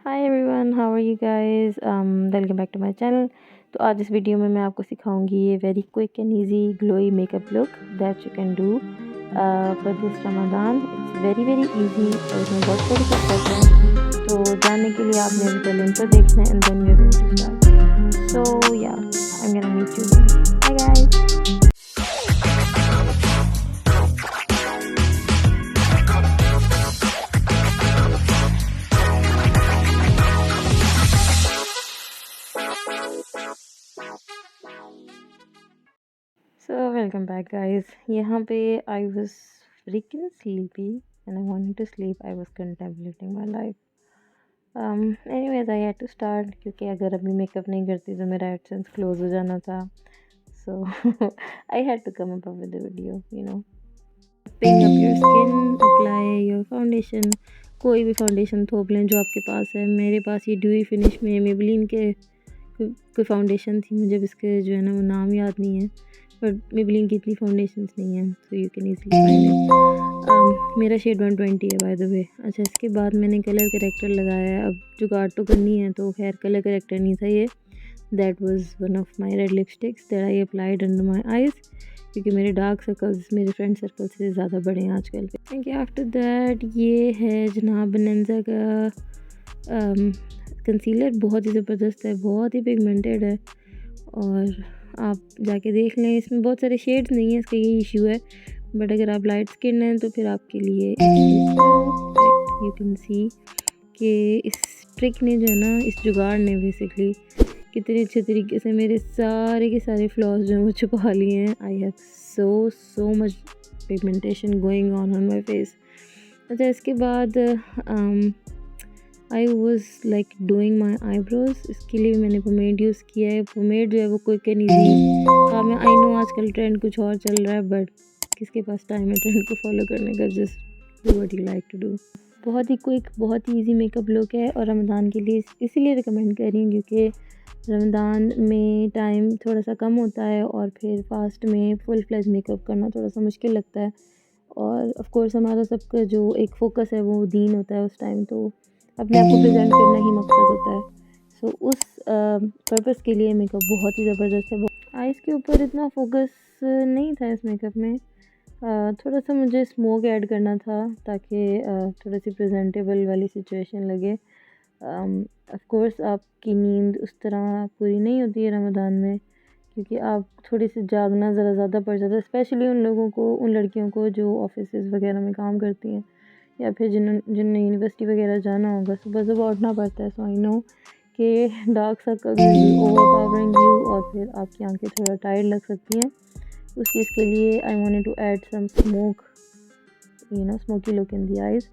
Hi everyone, how are you guys. Welcome back to my channel. तो आज इस video में मैं आपको सिखाऊंगी ये very quick and easy glowy makeup look that you can do for this Ramadan. It's very very easy और इसमें बहुत सारी टिप्स हैं। तो जानने के लिए आपने अभी पहले इंट्रो देखना है and then we are going to start. So yeah, I am gonna meet you. Hi guys. So welcome back guys. यहाँ पे I was freaking sleepy and I wanted to sleep. I was contemplating my life. Anyways, I had to start क्योंकि अगर अभी makeup नहीं करती तो मेरा AdSense close हो जाना था. So I had to come up with the video. Ping up your skin, apply your foundation. कोई भी फाउंडेशन थोप लें जो आपके पास है. मेरे पास ये ड्यूई फिनिश में मेबेलिन के कोई फाउंडेशन थी, मुझे इसके जो है ना वो नाम याद नहीं है, बट मेबेलिन की इतनी फाउंडेशंस नहीं है, so you can easily find it. मेरा शेड 120 है बाय द वे। अच्छा, इसके बाद मैंने कलर करेक्टर लगाया है। अब जुगाड़ तो करनी है, तो खैर कलर करेक्टर नहीं था ये। That was one of my red lipsticks that I applied under my eyes, क्योंकि मेरे डार्क सर्कल्स मेरे फ्रेंड सर्कल से ज़्यादा बड़े हैं आजकल। Thank you. आफ्टर दैट ये है जनाब बनंजा का कंसीलर। बहुत ही ज़बरदस्त है, बहुत ही पिगमेंटेड है, और आप जाके देख लें। इसमें बहुत सारे शेड्स नहीं है, इसका यही इशू है, बट अगर आप लाइट स्किन हैं तो फिर आपके लिए यू कैन सी कि इस ट्रिक ने जो है ना, इस जुगाड़ ने बेसिकली कितने अच्छे तरीके से मेरे सारे के सारे फ्लॉज जो हैं वो छुपा लिए हैं। I have so much pigmentation going on my face. अच्छा, इसके बाद I was like doing my eyebrows. इसके लिए मैंने पोमेड यूज़ किया है। पोमेड जो है वो क्विक एंड ईजी काम है। आई नो आजकल ट्रेंड कुछ और चल रहा है, बट किसके पास टाइम है ट्रेंड को फॉलो करने का। Just do what you like to do. बहुत ही क्विक, बहुत ही ईजी मेकअप लुक है, और रमज़ान के लिए इसीलिए रिकमेंड कर रही हूँ क्योंकि रमज़ान में टाइम थोड़ा सा कम होता है, और फिर फास्ट में फुल फ्लेज मेकअप करना थोड़ा सा मुश्किल लगता है। और ऑफ कोर्स हमारा सबका जो एक फोकस है वो दीन होता है उस टाइम, तो अपने आप को प्रेजेंट करना ही मकसद होता है। सो उस पर्पस के लिए मेकअप बहुत ही ज़बरदस्त है। आइज़ के ऊपर इतना फोकस नहीं था इस मेकअप में। थोड़ा सा मुझे स्मोक ऐड करना था ताकि थोड़ी सी प्रेजेंटेबल वाली सिचुएशन लगे। ऑफ कोर्स आपकी नींद उस तरह पूरी नहीं होती है रमज़ान में, क्योंकि आप थोड़ी सी जागना ज़रा ज़्यादा पड़ जाता है, स्पेशली उन लोगों को, उन लड़कियों को जो ऑफिस वगैरह में काम करती हैं, या फिर जिन्हें यूनिवर्सिटी वगैरह जाना होगा। सुबह सुबह उठना पड़ता है। सो आई नो कि dark circles over powering you, और फिर आपकी आंखें थोड़ा टायर्ड लग सकती हैं। उस चीज़ के लिए I wanted to add some smoke, smoky look in the eyes.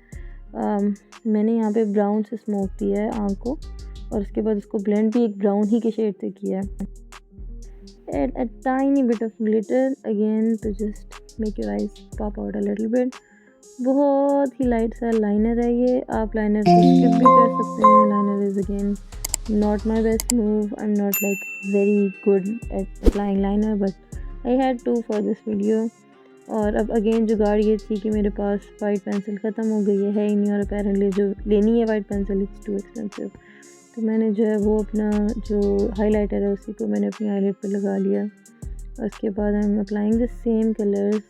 मैंने यहाँ पे ब्राउन से स्मोक दिया है आँख को, और उसके बाद उसको ब्लेंड भी एक ब्राउन ही के शेड से किया है। Add a tiny bit of glitter again to just make your eyes pop out a little bit. बहुत ही लाइट सा लाइनर है ये, आप लाइनर को स्किप भी कर सकते हैं। Liner is again not my best move. I am not like very good at applying liner, but I had to for this video. और अब अगेन जुगाड़ ये थी कि मेरे पास वाइट पेंसिल ख़त्म हो गई है ही नहीं, और अपेरेंटली जो लेनी है white pencil it's too expensive. तो मैंने जो है वो अपना जो हाइलाइटर है उसी को मैंने अपनी आईलिड पे लगा लिया, और उसके बाद I am applying the same colours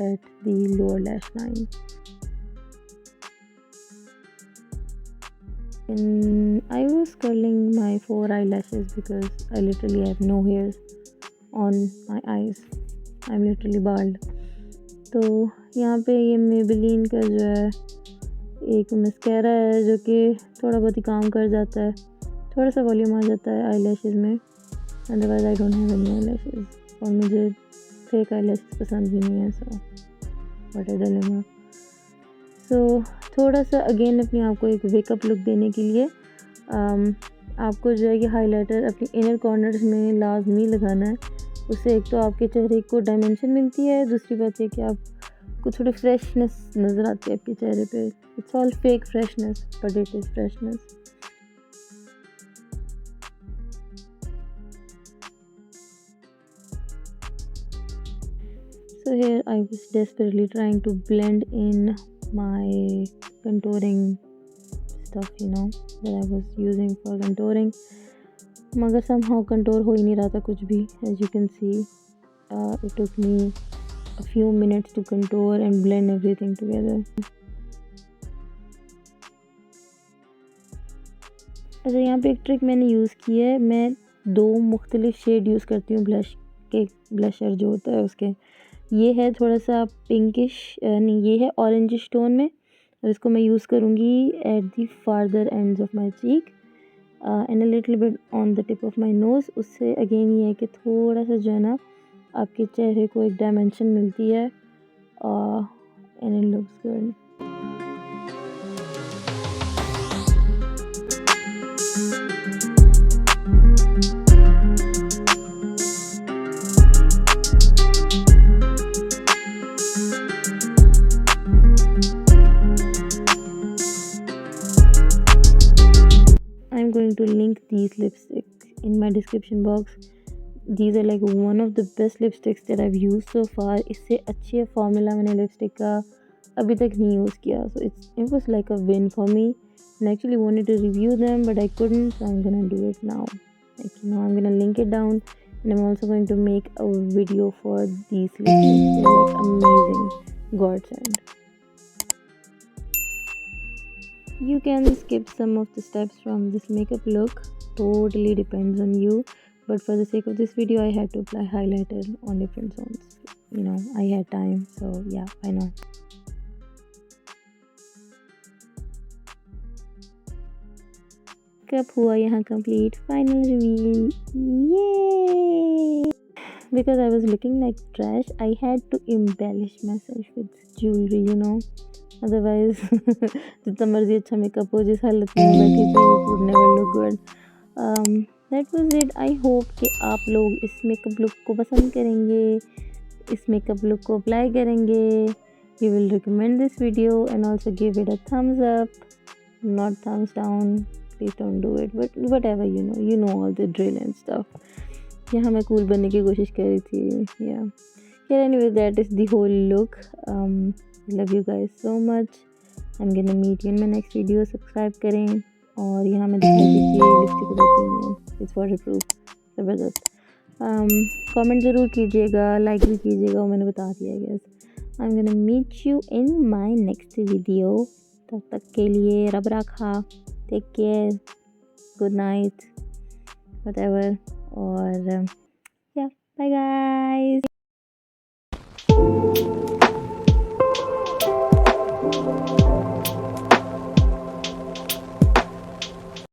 at the lower lash line. And I was curling my 4 eyelashes because I literally have no hairs on my eyes. I'm literally bald. तो यहाँ पे ये मेबेलिन का जो है एक मस्कारा है जो कि थोड़ा बहुत ही काम कर जाता है, थोड़ा सा वॉल्यूम आ जाता है आई में। Otherwise I don't have any eyelashes, और मुझे फेक आई लैशेज़ पसंद भी नहीं है। So what is dilemma. So थोड़ा सा अगेन अपने आप को एक वेकअप लुक देने के लिए आपको जो है कि हाइलाइटर अपनी इनर कॉर्नर्स में लाजमी लगाना है। उससे एक तो आपके चेहरे को डायमेंशन मिलती है, दूसरी बात ये कि आपको थोड़ी फ्रेशनेस नज़र आती है आपके चेहरे पे। It's all fake freshness but it is freshness. So here I was desperately trying to blend in my contouring stuff, that I was using for contouring. मगर somehow contour हो ही नहीं रहा था कुछ भी. As you can see, it took me a few minutes to contour and blend everything together. अच्छा, यहाँ पे एक ट्रिक मैंने यूज़ की है. मैं 2 मुख्तलिफ शेड यूज़ करती हूँ ब्लशर जो होता है उसके. ये है थोड़ा सा पिंकिश, नहीं, ये है ऑरेंजिश टोन में, और इसको मैं यूज़ करूँगी at the farther ends of my cheek and a little bit on the tip of my nose. उससे अगेन ये है कि थोड़ा सा जो है ना आपके चेहरे को एक डायमेंशन मिलती है and it looks good. I'm going to link these lipsticks in my description box. These are like one of the best lipsticks that I've used so far. इससे अच्छी फॉर्मूला मैंने लिपस्टिक का अभी तक नहीं यूज़ किया. So it was like a win for me. And I actually wanted to review them, but I couldn't. So I'm gonna do it now. I'm gonna link it down, and I'm also going to make a video for these lipsticks. They're like amazing, godsend. You can skip some of the steps from this makeup look. Totally depends on you. But for the sake of this video, I had to apply highlighter on different zones. I had time, so yeah, why not? Makeup हुआ यहाँ complete. Final reveal. Yay! Because I was looking like trash, I had to embellish myself with jewelry, Otherwise, जितना मर्जी अच्छा makeup हो, जिस हालत में बैठी थी, it would never look good. That was it. I hope कि आप लोग इस मेकअप लुक को पसंद करेंगे, इस मेकअप लुक को अप्लाई करेंगे. You will recommend this video and also give it a thumbs up, not thumbs down. Please don't do it. But whatever, you know all the drill and stuff. यहाँ मैं cool बनने की कोशिश कर रही थी. Yeah, anyway, that is the whole look. Love you guys so much. I'm gonna meet you in my next video. Subscribe करें. और यहाँ मैं दिखा दीजिए लिपस्टिक बताती हूँ. It's waterproof. ज़बरदस्त. कमेंट ज़रूर कीजिएगा, लाइक भी कीजिएगा, वो मैंने बता दिया है guys. I'm gonna meet you in my next video. तब तक के लिए रब रखा. Take care. Good night. Whatever. और yeah, bye guys.